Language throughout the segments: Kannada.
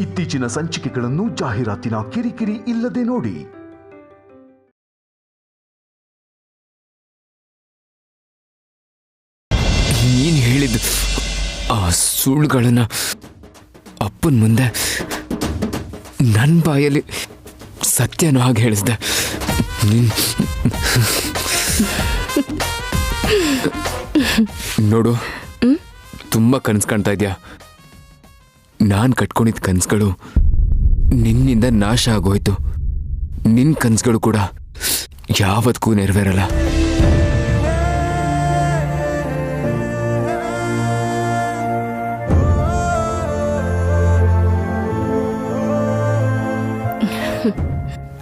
ಇತ್ತೀಚಿನ ಸಂಚಿಕೆಗಳನ್ನು ಜಾಹೀರಾತಿನ ಕಿರಿಕಿರಿ ಇಲ್ಲದೆ ನೋಡಿ. ನೀನು ಹೇಳಿದ್ದು ಆ ಸುಳ್ಳುಗಳನ್ನ ಅಪ್ಪನ ಮುಂದೆ ನನ್ನ ಬಾಯಲ್ಲಿ ಸತ್ಯನೂ ಹಾಗೆ ಹೇಳಿಸ್ದೆ. ನೋಡು, ತುಂಬ ಕನಸು ಕಾಣ್ತಾ ಇದೆಯಾ? ನಾನು ಕಟ್ಕೊಂಡಿದ್ದ ಕನಸುಗಳು ನಿನ್ನಿಂದ ನಾಶ ಆಗೋಯ್ತು. ನಿನ್ನ ಕನಸುಗಳು ಕೂಡ ಯಾವತ್ತೂ ನೆರವೇರಲ್ಲ.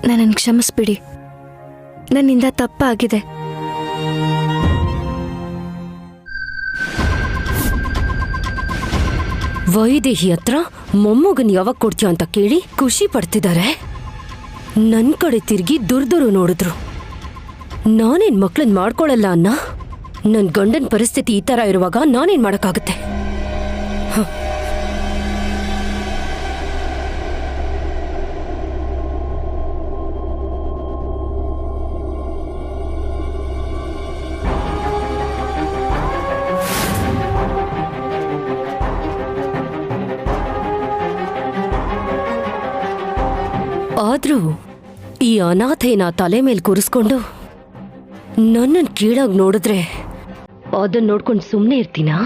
ನನ್ನನ್ನು ಕ್ಷಮಿಸ್ಬಿಡಿ, ನನ್ನಿಂದ ತಪ್ಪಾಗಿದೆ. ವೈದೇಹಿ ಹತ್ರ ಮೊಮ್ಮಗನ್ ಯಾವಾಗ ಕೊಡ್ತೀಯ ಅಂತ ಕೇಳಿ ಖುಷಿ ಪಡ್ತಿದ್ದಾರೆ. ನನ್ ಕಡೆ ತಿರುಗಿ ದುರ್ದರು ನೋಡಿದ್ರು. ನಾನೇನ್ ಮಕ್ಳನ್ ಮಾಡ್ಕೊಳಲ್ಲ ಅನ್ನ. ನನ್ ಗಂಡನ್ ಪರಿಸ್ಥಿತಿ ಈ ತರ ಇರುವಾಗ ನಾನೇನ್ ಮಾಡಕ್ಕಾಗತ್ತೆ? ಆದ್ರೂ ಈ ಅನಾಥೇನ ತಲೆ ಮೇಲೆ ಕೂರಿಸ್ಕೊಂಡು ನನ್ನನ್ನು ಕೀಳಾಗಿ ನೋಡಿದ್ರೆ ಅದನ್ನ ನೋಡ್ಕೊಂಡು ಸುಮ್ಮನೆ ಇರ್ತೀನಾ?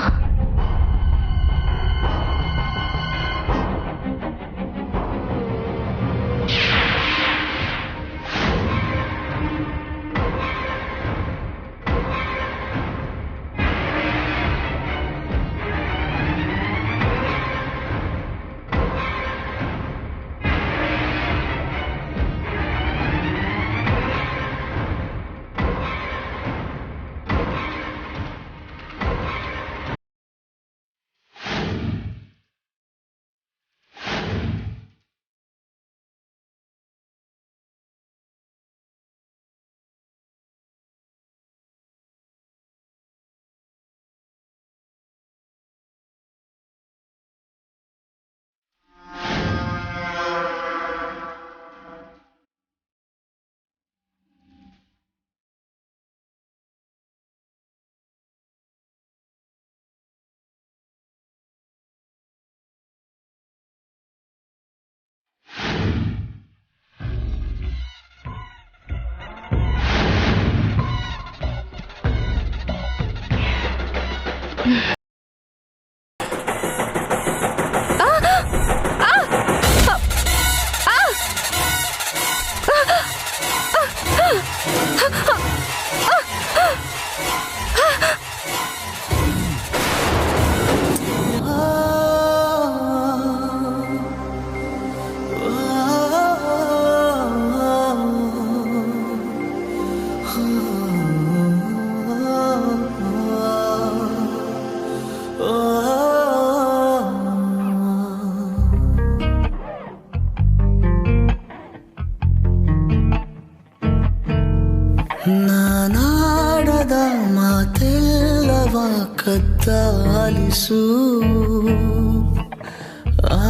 ನಾನಾಡದ ಮಾತೆಲ್ಲವ ಕದ್ದಾಲಿಸು,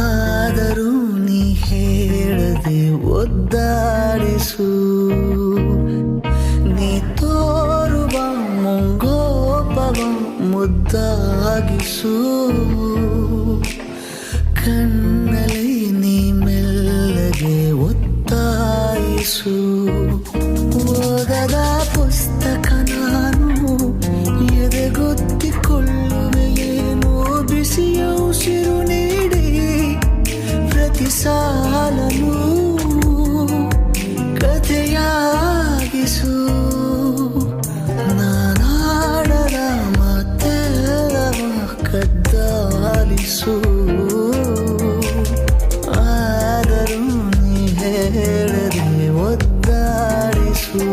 ಆದರೂ ನೀ ಹೇಳದೆ ಒದ್ದಾಡಿಸು. ನೀ ತೋರುವ ಮುಂಗೋಪವ ಮುದ್ದಾಗಿಸು, ಕಣ್ಣಲ್ಲಿ ನೀ ಮೆಲ್ಲಗೆ ಒತ್ತಾಯಿಸು. ಓದದ ಪುಸ್ತಕ ನಾನು ಎದೆಗೊತ್ತಿಕೊಳ್ಳುವೆಯೇನೋ ಬಿಸಿಯ ಉಸಿರು ನೀಡಿ ಪ್ರತಿ ಸಾಲನು ಕಥೆಯಾಗಿಸು. ನಾನಾಡದ ಮಾತೆಲ್ಲವ ಕದ್ದಾಲಿಸು, ಆದರೂ ನೀ ಹೇಳದೆ ಒದ್ದಾಡಿಸು.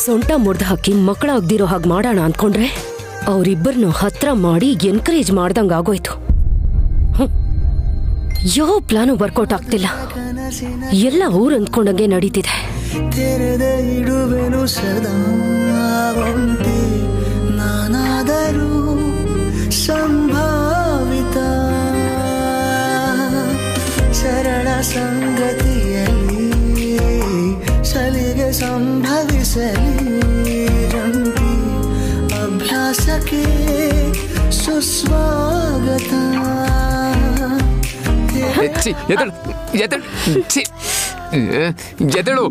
ಸೊಂಟ ಮುರ್ದು ಹಾಕಿ ಮಕ್ಕಳಾಗ್ದಿರೋ ಹಾಗೆ ಮಾಡೋಣ ಅಂದ್ಕೊಂಡ್ರೆ ಅವರಿಬ್ಬರನ್ನು ಹತ್ರ ಮಾಡಿ ಎನ್ಕರೇಜ್ ಮಾಡ್ದಂಗೆ ಆಗೋಯ್ತು. ಯಾವ ಪ್ಲಾನು ವರ್ಕೌಟ್ ಆಗ್ತಿಲ್ಲ. ಎಲ್ಲ ಊರು ಅಂದ್ಕೊಂಡಂಗೆ ನಡೀತಿದೆ. ತೆರೆದ ಇಡುವೆನು ಸದಾ ಒಂಟಿ ನಾನಾದರೂ ಸಂಭಾವಿತ ಸರಳ ಸಂಗತಿಯಲ್ಲಿ ಸಲಿಗೆ ಸಂಭವಿಸಲಿ ಜಂಟಿ ಅಭ್ಯಾಸಕ್ಕೆ ಸುಸ್ವಾಗತ. ಎದಳು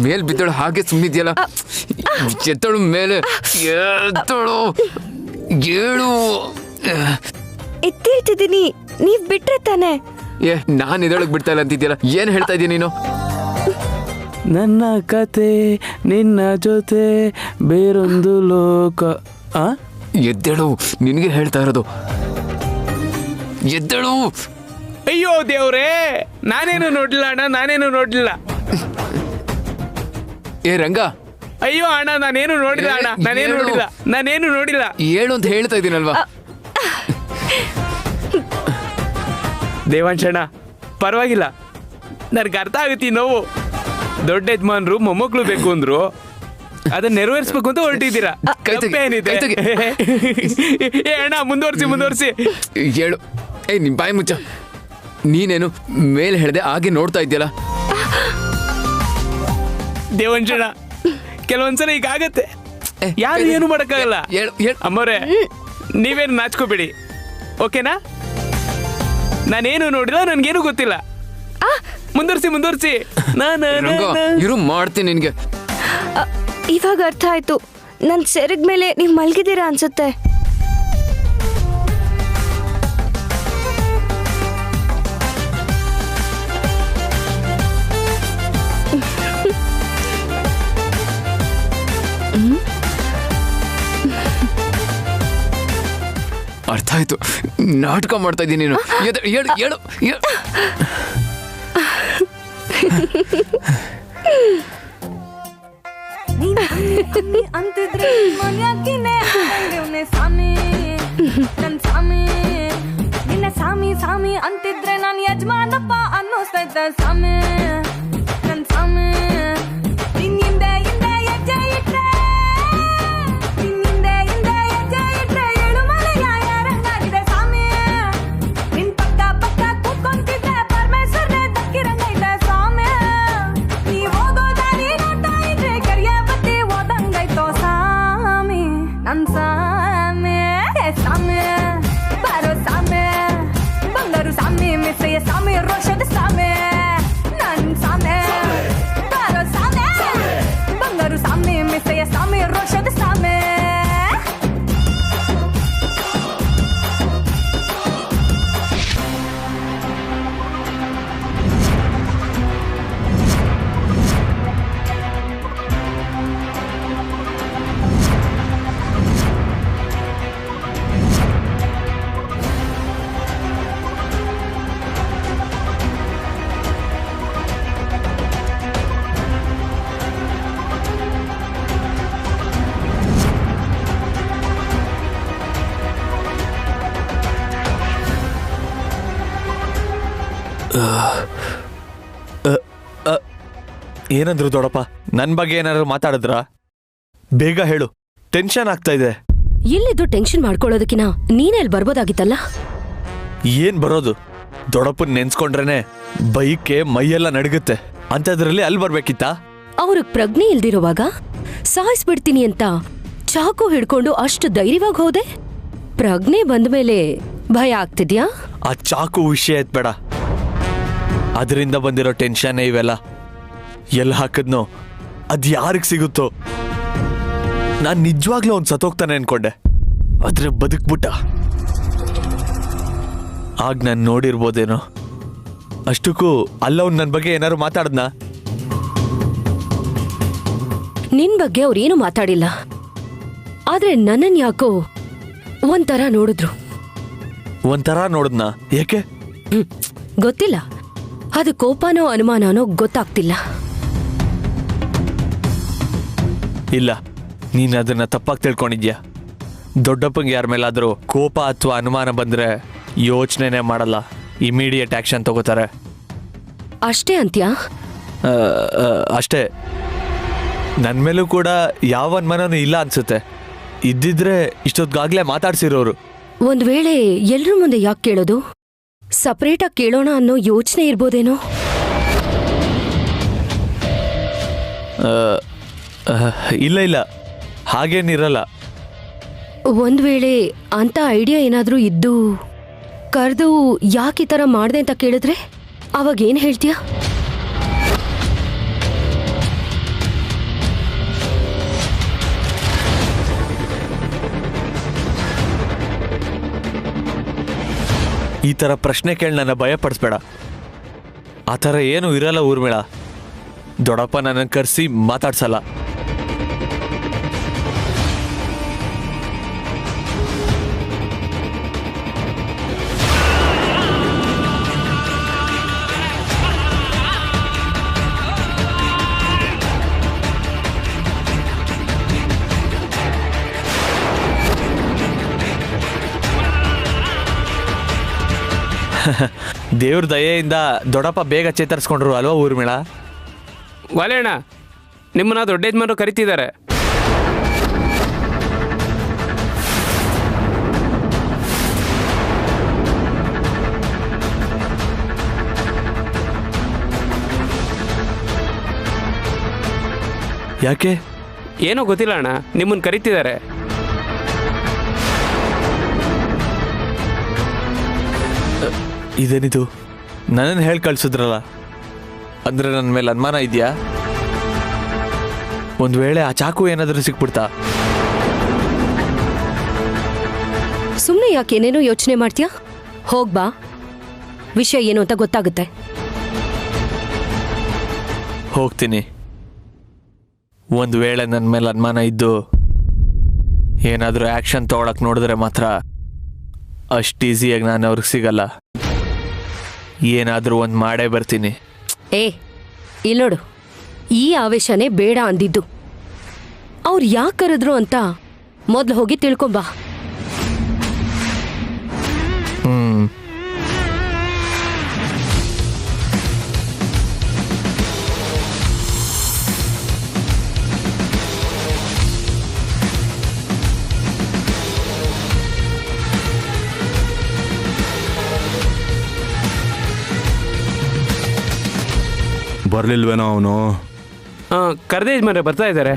ಮೇಲ್ ಬಿದ್ದಳು ಹಾಗೆ ಸುಮ್ಮನಿದ್ಯಲ್ಲ. ಎದ್ದಳು ಮೇಲೆ ಎದ್ದಳು ಏಳು. ಎತ್ತಿಡ್ತಿದ್ದೀನಿ, ನೀವ್ ಬಿಟ್ರೆ ತಾನೆ. ನಾನ್ ಎದಳಕ್ ಬಿಡ್ತಾ ಇಲ್ಲ ಅಂತಿದ್ಯಲ್ಲ, ಏನ್ ಹೇಳ್ತಾ ಇದೀಯ ನೀನು? ನನ್ನ ಕತೆ ನಿನ್ನ ಜೊತೆ ಬೇರೊಂದು ಲೋಕ. ಎದ್ದೇಳು, ನಿನಗೆ ಹೇಳ್ತಾ ಇರೋದು. ಎದ್ದೇಳು. ಅಯ್ಯೋ ದೇವ್ರೇ, ನಾನೇನು ನೋಡ್ಲಿಲ್ಲ ಅಣ್ಣ, ನಾನೇನು ನೋಡ್ಲಿಲ್ಲ. ಏ ರಂಗ. ಅಯ್ಯೋ ಅಣ್ಣ, ನಾನೇನು ನೋಡಿಲ್ಲ ಅಣ್ಣ, ನಾನೇನು ನೋಡಿಲ್ಲ, ನಾನೇನು ನೋಡಿಲ್ಲ. ಹೇಳು ಅಂತ ಹೇಳ್ತಾ ಇದ್ದೀನಲ್ವಾ. ದೇವಾಂಶಣ್ಣ, ಪರವಾಗಿಲ್ಲ, ನನಗೆ ಅರ್ಥ ಆಗುತ್ತೆ ನೋವು. ದೊಡ್ಡ ಯಜಮಾನ್ರು ಮೊಮ್ಮಕ್ಕಳು ಬೇಕು ಅಂದ್ರು, ಅದನ್ನ ನೆರವೇರಿಸ್ಬೇಕು ಅಂತ ಹೊರಟಿದ್ದೀರಾ. ಏನಿದೆ ಏ ಅಣ್ಣ, ಮುಂದುವರ್ಸಿ. ಹೇಳು. ನಿಮ್ ಬಾಯಿ ಮುಚ್ಚ. ನೀನೇನು ಮೇಲೆ ಹೇಳ್ದೆ ಹಾಗೆ ನೋಡ್ತಾ ಇದ್ಯಲ್ಲ. ದೇವಂಶಣ್ಣ, ಕೆಲವೊಂದ್ಸಲ ಈಗ ಆಗತ್ತೆ, ಯಾರು ಏನು ಮಾಡಕ್ಕಾಗಲ್ಲ. ಅಮ್ಮವ್ರೆ, ನೀವೇನು ನಾಚ್ಕೋಬೇಡಿ, ಓಕೆನಾ? ನಾನೇನು ನೋಡಿಲ್ಲ, ನನ್ಗೇನು ಗೊತ್ತಿಲ್ಲ. ಮುಂದುವರ್ಸಿ. ಇರು, ಮಾಡ್ತೀನಿ ನಿನ್ಗೆ. ಇವಾಗ ಅರ್ಥ ಆಯ್ತು. ನನ್ ಸೆರಗ್ ಮೇಲೆ ನೀವ್ ಮಲ್ಗಿದ್ದೀರಾ ಅನ್ಸುತ್ತೆ. ಅರ್ಥ ಆಯ್ತು. ನಾಟಕ ಮಾಡ್ತಾ ಇದ್ದೀನಿ ನೀನು. ಹೇಳು. ಅಂತಿದ್ರೆ ಮನ್ಯಾಕಿನೇ ಸಾಮಿ ನನ್ ಸಾಮಿ ನಿನ್ನ ಸಾಮಿ ಅಂತಿದ್ರೆ ನಾನು ಯಜಮಾನಪ್ಪ ಅನ್ನಿಸ್ತೈತ ಸಾಮಿ ನನ್ ಸಾಮಿ ಹಿಂದೆ ಹೆಜ್ಜೆ ಇಟ್ರೆ ಏಳು ಮಲೆ ಯಾರಂಗಾಗಿದೆ ಸಾಮಿ ನಿನ್ ಪಕ್ಕ ಕೂತ್ಕೊಂತಿದ್ರೆ ಪರಮೇಶ್ವರನೇ ದಕ್ಕಿರಂಗೈತೆ ಸಾಮಿ ನೀ ಹೋಗೋ ದಾರಿ ನೋಡ್ತಾ ಇದ್ರೆ ಕರಿಯ ಬತ್ತಿ ಓದಂಗೈತೋ ಸಾಮಿ ನನ್ ಸಾಮಿ ಬಾರೋ ಸಾಮಿ ಬಂಗಾರು ಸಾಮಿ ಮಿಸ್ಸೆಯ ಸಾಮಿ ರೋಷದ ಸಾಮಿ ನನ್ ಸಾಮಿ ಬಾರೋ ಸಾಮಿ ಬಂಗಾರು ಸಾಮಿ ಮಿಸ್ಸೆಯ ಸಾಮಿ ರೋಷದ ಸಾಮಿ ಏನಂದ್ರು ದೊಡ್ಡಪ್ಪ? ನನ್ ಬಗ್ಗೆ ಏನಾದ್ರು ಮಾತಾಡಿದ್ರ? ಬೇಗ ಹೇಳು, ಟೆನ್ಷನ್ ಆಗ್ತಾ ಇದೆ. ಎಲ್ಲಿದ್ದು ಟೆನ್ಷನ್ ಮಾಡ್ಕೊಳ್ಳೋದಕ್ಕಿನ ನೀನೇ ಅಲ್ಲಿ ಬರ್ಬೋದಾಗಿತ್ತಲ್ಲ. ಏನ್ ಬರೋದು, ದೊಡ್ಡಪ್ಪನ್ ನೆನ್ಸ್ಕೊಂಡ್ರೇನೆ ಬೈಕ್ಗೆ ಮೈಯೆಲ್ಲ ನಡಗುತ್ತೆ. ಅಂತದ್ರಲ್ಲಿ ಅಲ್ಲಿ ಬರ್ಬೇಕಿತ್ತ? ಅವ್ರಿಗೆ ಪ್ರಜ್ಞೆ ಇಲ್ದಿರುವಾಗ ಸಾಯಿಸ್ಬಿಡ್ತೀನಿ ಅಂತ ಚಾಕು ಹಿಡ್ಕೊಂಡು ಅಷ್ಟು ಧೈರ್ಯವಾಗಿ ಹೋದೆ. ಪ್ರಜ್ಞೆ ಬಂದ್ಮೇಲೆ ಭಯ ಆಗ್ತಿದ್ಯಾ? ಆ ಚಾಕು ವಿಷಯ ಎತ್ಬೇಡ, ಅದರಿಂದ ಬಂದಿರೋ ಟೆನ್ಷನ್ ಇವೆಲ್ಲ. ಎಲ್ಲಿ ಹಾಕಿದ್ನೋ ಅದ್ ಯಾರಿಗ್ ಸಿಗುತ್ತೋ. ನಾನ್ ನಿಜವಾಗ್ಲೂ ಅವ್ನು ಸತ್ತೋಗ್ತಾನೆ ಅನ್ಕೊಂಡೆ, ಆದ್ರೆ ಬದುಕ್ಬಿಟ್ಟ. ಆಗ ನಾನು ನೋಡಿರ್ಬೋದೇನೋ. ಅಷ್ಟಕ್ಕೂ ಅಲ್ಲ, ಅವ್ನು ನನ್ನ ಬಗ್ಗೆ ಏನಾದ್ರು ಮಾತಾಡ್ದ್ನಾ? ನಿನ್ ಬಗ್ಗೆ ಅವ್ರೇನು ಮಾತಾಡಿಲ್ಲ, ಆದ್ರೆ ನನ್ನನ್ ಯಾಕೋ ಒಂಥರ ನೋಡಿದ್ರು. ಒಂಥರ ನೋಡಿದ್ನಾ? ಏಕೆ? ಗೊತ್ತಿಲ್ಲ, ಅದು ಕೋಪನೋ ಅನುಮಾನನೋ ಗೊತ್ತಾಗ್ತಿಲ್ಲ. ಇಲ್ಲ, ನೀನ್ ಅದನ್ನ ತಪ್ಪಾಗಿ ತಿಳ್ಕೊಂಡಿದ್ಯಾ. ದೊಡ್ಡಪ್ಪಂಗೆ ಯಾರ ಮೇಲಾದರೂ ಕೋಪ ಅಥವಾ ಅನುಮಾನ ಬಂದರೆ ಯೋಚನೆನೇ ಮಾಡಲ್ಲ, ಇಮಿಡಿಯೇಟ್ ಆ್ಯಕ್ಷನ್ ತಗೋತಾರೆ. ಅಷ್ಟೇ ಅಂತ್ಯಾ? ಅಷ್ಟೇ. ನನ್ನ ಮೇಲೂ ಕೂಡ ಯಾವ ಅನುಮಾನನೂ ಇಲ್ಲ ಅನ್ಸುತ್ತೆ. ಇದ್ದಿದ್ರೆ ಇಷ್ಟೊತ್ತಿಗಾಗಲೇ ಮಾತಾಡ್ಸಿರೋರು. ಒಂದ್ ವೇಳೆ ಎಲ್ರ ಮುಂದೆ ಯಾಕೆ ಕೇಳೋದು? ಸಪ್ರೇಟಾಗಿ ಕೇಳೋಣ ಅನ್ನೋ ಯೋಚನೆ ಇರ್ಬೋದೇನೋ? ಇಲ್ಲ ಇಲ್ಲ, ಹಾಗೇನಿರಲ್ಲ. ಒಂದ್ ವೇಳೆ ಅಂತ ಐಡಿಯಾ ಏನಾದ್ರೂ ಇದ್ದು ಕರೆದು ಯಾಕೆ ಈ ಥರ ಮಾಡ್ದೆ ಅಂತ ಕೇಳಿದ್ರೆ ಅವಾಗೇನು ಹೇಳ್ತೀಯ? ಈ ಥರ ಪ್ರಶ್ನೆ ಕೇಳಿ ನನ್ನ ಭಯಪಡಿಸ್ಬೇಡ. ಆ ಥರ ಏನೂ ಇರಲ್ಲ ಊರ್ಮಿಳ. ದೊಡ್ಡಪ್ಪ ನನ್ನನ್ನು ಕರೆಸಿ ಮಾತಾಡ್ಸಲ್ಲ. ದೇವ್ರ ದಯೆಯಿಂದ ದೊಡ್ಡಪ್ಪ ಬೇಗ ಚೇತರಿಸ್ಕೊಂಡ್ರು ಅಲ್ವಾ ಊರ್ಮಿಳ? ವಾಲೇಣ್ಣ, ನಿಮ್ಮನ್ನ ದೊಡ್ಡ ಯಜಮಾನರು ಕರಿತಿದ್ದಾರೆ. ಯಾಕೆ? ಏನೋ ಗೊತ್ತಿಲ್ಲ ಅಣ್ಣ, ನಿಮ್ಮನ್ನು ಕರಿತಿದ್ದಾರೆ. ಇದೇನಿದು? ನನ್ನನ್ನು ಹೇಳಿ ಕಳ್ಸಿದ್ರಲ್ಲ, ಅಂದ್ರೆ ನನ್ನ ಮೇಲೆ ಅನುಮಾನ ಇದೆಯಾ? ಒಂದು ವೇಳೆ ಆ ಚಾಕು ಏನಾದರೂ ಸಿಕ್ಬಿಡ್ತಾ? ಸುಮ್ಮನೆ ಯಾಕೇನೇನೋ ಯೋಚನೆ ಮಾಡ್ತೀಯಾ? ಹೋಗ್ಬಾ, ವಿಷಯ ಏನು ಅಂತ ಗೊತ್ತಾಗುತ್ತೆ. ಹೋಗ್ತೀನಿ. ಒಂದು ವೇಳೆ ನನ್ನ ಮೇಲೆ ಅನುಮಾನ ಇದ್ದು ಏನಾದರೂ ಆ್ಯಕ್ಷನ್ ತೊಗೊಳಕ್ಕೆ ನೋಡಿದ್ರೆ ಮಾತ್ರ ಅಷ್ಟು ಈಸಿಯಾಗಿ ನಾನು ಅವ್ರಿಗೆ ಸಿಗಲ್ಲ. ಏನಾದರೂ ಒಂದು ಮಾಡೇ ಬರ್ತೀನಿ. ಇಲ್ಲಿ ನೋಡು, ಈ ಆವೇಶನೇ ಬೇಡ ಅಂದಿದ್ದು. ಅವ್ರು ಯಾಕೆ ಕರೆದ್ರು ಅಂತ ಮೊದಲು ಹೋಗಿ ತಿಳ್ಕೊಂಬಾ. ಬರ್ಲಿಲ್ವೇನೋ ಅವನು? ಕರೆದೇ ಯಜಮಾನ್ರೆ, ಬರ್ತಾ ಇದ್ದಾರೆ.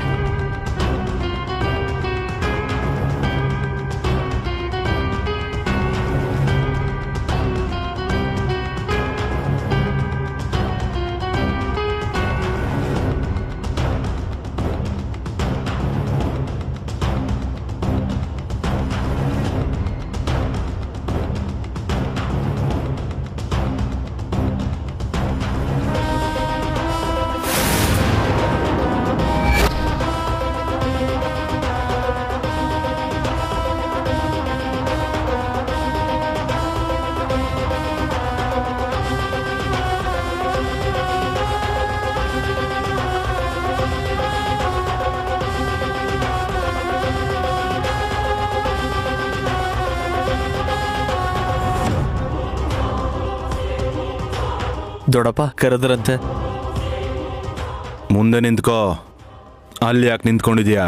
ದೊಡ್ಡಪ್ಪ ಕರೆದ್ರಂತೆ. ಮುಂದೆ ನಿಂತ್ಕೋ. ಅಲ್ಲಿ ಯಾಕೆ ನಿಂತ್ಕೊಂಡಿದ್ಯಾ?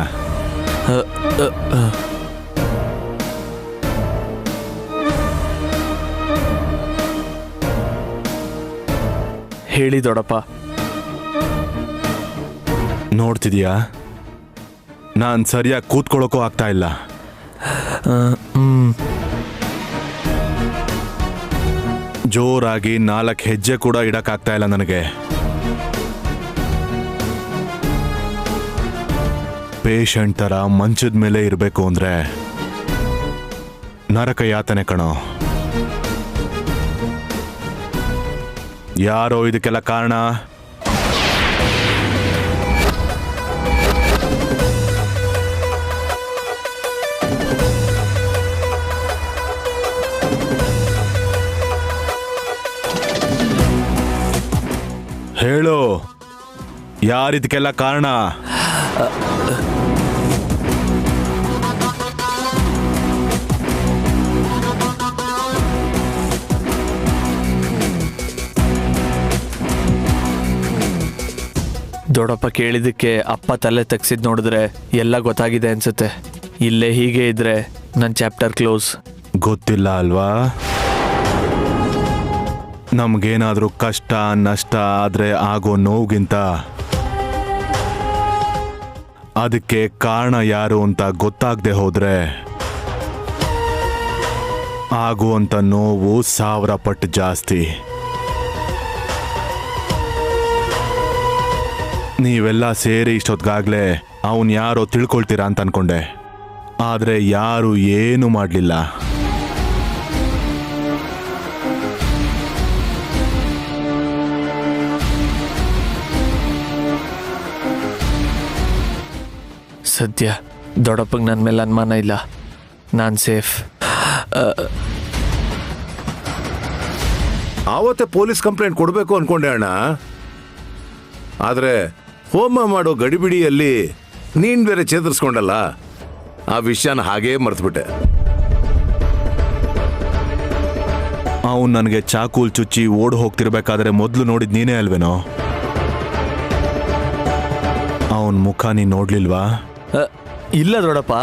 ಹೇಳಿ ದೊಡ್ಡಪ್ಪ. ನೋಡ್ತಿದ್ಯಾ, ನಾನು ಸರಿಯಾಗಿ ಕೂತ್ಕೊಳ್ಳೋಕ್ಕೂ ಆಗ್ತಾ ಇಲ್ಲ. ಜೋರಾಗಿ 4 ಹೆಜ್ಜೆ ಕೂಡ ಇಡಕ್ಕಾಗ್ತಾ ಇಲ್ಲ ನನಗೆ. ಪೇಷಂಟ್ ಥರ ಮಂಚದ ಮೇಲೆ ಇರಬೇಕು ಅಂದ್ರೆ ನರಕ ಯಾತನೆ ಕಣೋ. ಯಾರೋ ಇದಕ್ಕೆಲ್ಲ ಕಾರಣ? ಹೇಳು, ಯಾರಿದಕ್ಕೆಲ್ಲ ಕಾರಣ? ದೊಡ್ಡಪ್ಪ ಕೇಳಿದ್ದಕ್ಕೆ ಅಪ್ಪ ತಲೆ ತೆಗ್ಸಿದ್ ನೋಡಿದ್ರೆ ಎಲ್ಲ ಗೊತ್ತಾಗಿದೆ ಅನ್ಸುತ್ತೆ. ಇಲ್ಲೇ ಹೀಗೆ ಇದ್ರೆ ನನ್ನ ಚಾಪ್ಟರ್ ಕ್ಲೋಸ್. ಗೊತ್ತಿಲ್ಲ ಅಲ್ವಾ, ನಮ್ಗೇನಾದ್ರೂ ಕಷ್ಟ ನಷ್ಟ ಆದ್ರೆ ಆಗೋ ನೋವಿಗಿಂತ ಅದಕ್ಕೆ ಕಾರಣ ಯಾರು ಅಂತ ಗೊತ್ತಾಗದೆ ಹೋದ್ರೆ ಆಗುವಂತ ನೋವು 1000 ಪಟ್ಟು ಜಾಸ್ತಿ. ನೀವೆಲ್ಲ ಸೇರಿ ಇಷ್ಟೊತ್ತಿಗಾಗ್ಲೇ ಅವನ್ ಯಾರೋ ತಿಳ್ಕೊಳ್ತೀರಾ ಅಂತ ಅನ್ಕೊಂಡೆ, ಆದ್ರೆ ಯಾರು ಏನು ಮಾಡಲಿಲ್ಲ. ಸದ್ಯ ದೊಡ್ಡಪ್ಪಗೆ ನನ್ನ ಮೇಲೆ ಅನುಮಾನ ಇಲ್ಲ, ನಾನು ಸೇಫ್. ಆವತ್ತೇ ಪೊಲೀಸ್ ಕಂಪ್ಲೇಂಟ್ ಕೊಡಬೇಕು ಅನ್ಕೊಂಡೆ ಅಣ್ಣ. ಆದ್ರೆ ಹೋಮ ಮಾಡೋ ಗಡಿಬಿಡಿಯಲ್ಲಿ ನೀನ್ ಬೇರೆ ಚೇತರಿಸ್ಕೊಂಡಲ್ಲ, ಆ ವಿಷಯನ ಹಾಗೇ ಮರ್ತ್ಬಿಟ್ಟೆ. ಅವನು ನನಗೆ ಚಾಕೂಲ್ ಚುಚ್ಚಿ ಓಡ್ ಹೋಗ್ತಿರ್ಬೇಕಾದ್ರೆ ಮೊದಲು ನೋಡಿದ್ ನೀನೇ ಅಲ್ವೇನೋ? ಅವನ್ ಮುಖ ನೀನ್ ನೋಡ್ಲಿಲ್ವಾ? ಇಲ್ಲ ದೊಡ್ಡಪ್ಪ,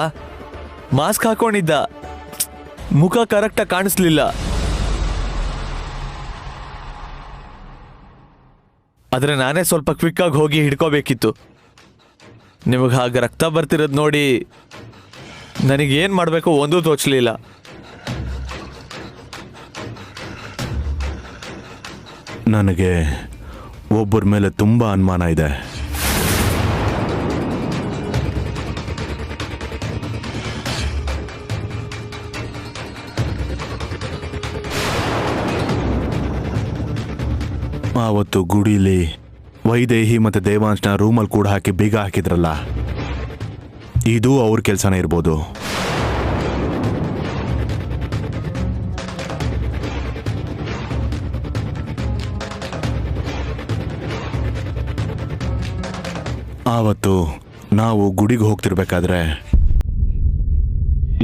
ಮಾಸ್ಕ್ ಹಾಕೊಂಡಿದ್ದ, ಮುಖ ಕರೆಕ್ಟಾಗಿ ಕಾಣಿಸ್ಲಿಲ್ಲ. ಆದ್ರೆ ನಾನೇ ಸ್ವಲ್ಪ ಕ್ವಿಕ್ಕಾಗಿ ಹೋಗಿ ಹಿಡ್ಕೋಬೇಕಿತ್ತು. ನಿಮಗೆ ಹಾಗೆ ರಕ್ತ ಬರ್ತಿರೋದು ನೋಡಿ ನನಗೇನು ಮಾಡಬೇಕು ಒಂದೂ ತೋಚಲಿಲ್ಲ. ನನಗೆ ಒಬ್ಬರ ಮೇಲೆ ತುಂಬಾ ಅನುಮಾನ ಇದೆ. ಆವತ್ತು ಗುಡಿಲಿ ವೈದೇಹಿ ಮತ್ತೆ ದೇವಾಂಶನ ರೂಮಲ್ಲಿ ಕೂಡ ಹಾಕಿ ಬೀಗ ಹಾಕಿದ್ರಲ್ಲ, ಇದು ಅವ್ರ ಕೆಲಸನೇ ಇರ್ಬೋದು. ಆವತ್ತು ನಾವು ಗುಡಿಗೆ ಹೋಗ್ತಿರ್ಬೇಕಾದ್ರೆ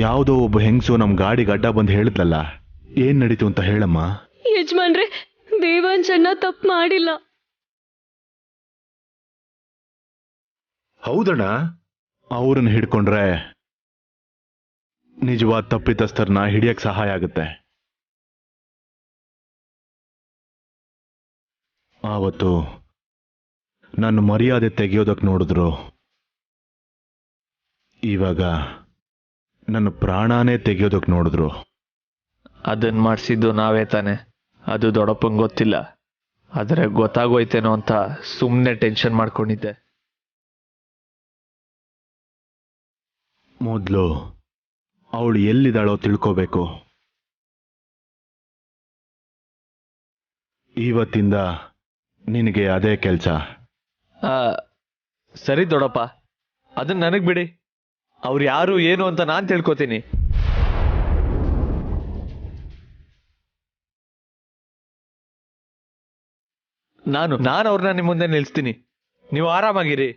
ಯಾವುದೋ ಒಬ್ಬ ಹೆಂಗಸು ನಮ್ ಗಾಡಿಗೆ ಅಡ್ಡ ಬಂದು ಹೇಳಿದ್ಲಲ್ಲ, ಏನ್ ನಡೀತು ಅಂತ ಹೇಳಮ್ಮ. ಯಜಮಾನ್ರೆ, ದೇವಾಂಶನ್ನ ತಪ್ಪು ಮಾಡಿಲ್ಲ. ಹೌದಣ್ಣ, ಅವ್ರನ್ನ ಹಿಡ್ಕೊಂಡ್ರೆ ನಿಜವಾದ ತಪ್ಪಿತಸ್ಥರನ್ನ ಹಿಡಿಯಕ್ ಸಹಾಯ ಆಗುತ್ತೆ. ಆವತ್ತು ನನ್ನ ಮರ್ಯಾದೆ ತೆಗೆಯೋದಕ್ಕೆ ನೋಡಿದ್ರು, ಇವಾಗ ನನ್ನ ಪ್ರಾಣಾನೇ ತೆಗೆಯೋದಕ್ಕೆ ನೋಡಿದ್ರು. ಅದನ್ನ ಮಾಡಿಸಿದ್ದು ನಾವೇ ತಾನೆ, ಅದು ದೊಡ್ಡಪ್ಪಂಗೆ ಗೊತ್ತಿಲ್ಲ. ಆದರೆ ಗೊತ್ತಾಗೋಯ್ತೇನೋ ಅಂತ ಸುಮ್ಮನೆ ಟೆನ್ಷನ್ ಮಾಡ್ಕೊಂಡಿದ್ದೆ. ಮೊದಲು ಅವಳು ಎಲ್ಲಿದ್ದಾಳೋ ತಿಳ್ಕೋಬೇಕು. ಇವತ್ತಿಂದ ನಿನಗೆ ಅದೇ ಕೆಲಸ. ಸರಿ ದೊಡ್ಡಪ್ಪ, ಅದನ್ನ ನನಗೆ ಬಿಡಿ. ಅವ್ರು ಯಾರು ಏನು ಅಂತ ನಾನು ತಿಳ್ಕೊತೀನಿ. ನಾನು ಅವ್ರನ್ನ ನಿಮ್ಮ ಮುಂದೆ ನಿಲ್ಲಿಸ್ತೀನಿ, ನೀವು ಆರಾಮಾಗಿರಿ.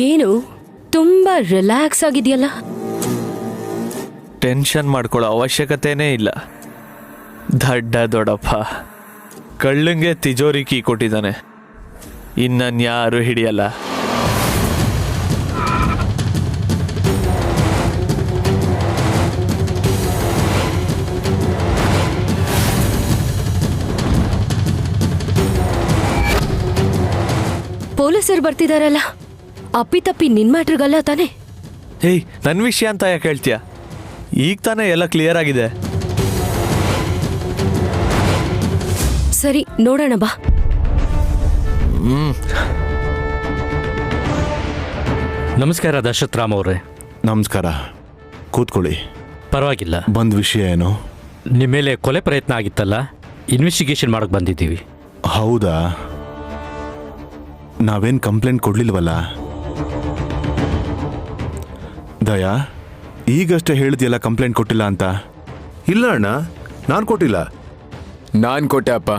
ಏನು ತುಂಬಾ ರಿಲ್ಯಾಕ್ಸ್ ಆಗಿದೆಯಲ್ಲ? ಟೆನ್ಷನ್ ಮಾಡ್ಕೊಳ್ಳೋ ಅವಶ್ಯಕತೆನೇ ಇಲ್ಲ. ದಡ್ಡ ದೊಡ್ಡಪ್ಪ ಕಳ್ಳಂಗೆ ತಿಜೋರಿ ಕೀ ಕೊಟ್ಟಿದ್ದಾನೆ, ಇನ್ನನ್ಯಾರು ಹಿಡಿಯಲ್ಲ. ಪೊಲೀಸರು ಬರ್ತಿದಾರಲ್ಲ, ಅಪ್ಪಿತಪ್ಪಿ ನಿನ್ ಮ್ಯಾಟ್ರಿಗಲ್ಲ ತಾನೆ? ಏಯ್, ನನ್ನ ವಿಷಯ ಅಂತ ಯಾಕೆ ಹೇಳ್ತೀಯ? ಈಗ ತಾನೇ ಎಲ್ಲ ಕ್ಲಿಯರ್ ಆಗಿದೆ. ಸರಿ, ನೋಡೋಣ ಬಾ. ನಮಸ್ಕಾರ ದಶರಥ್ ರಾಮ್ ಅವರೇ. ನಮಸ್ಕಾರ, ಕೂತ್ಕೊಳ್ಳಿ. ಪರವಾಗಿಲ್ಲ. ಬಂದ್ ವಿಷಯ ಏನು? ನಿಮ್ಮ ಮೇಲೆ ಕೊಲೆ ಪ್ರಯತ್ನ ಆಗಿತ್ತಲ್ಲ, ಇನ್ವೆಸ್ಟಿಗೇಷನ್ ಮಾಡಕ್ ಬಂದಿದ್ದೀವಿ. ಹೌದಾ? ನಾವೇನ್ ಕಂಪ್ಲೇಂಟ್ ಕೊಡ್ಲಿಲ್ವಲ್ಲ? ದಯಾ, ಈಗಷ್ಟೇ ಹೇಳಿದ್ಯಲ್ಲ ಕಂಪ್ಲೇಂಟ್ ಕೊಟ್ಟಿಲ್ಲ ಅಂತ. ಇಲ್ಲ ಅಣ್ಣ, ನಾನು ಕೊಟ್ಟಿಲ್ಲ. ನಾನ್ ಕೊಟ್ಟೆ ಅಪ್ಪ.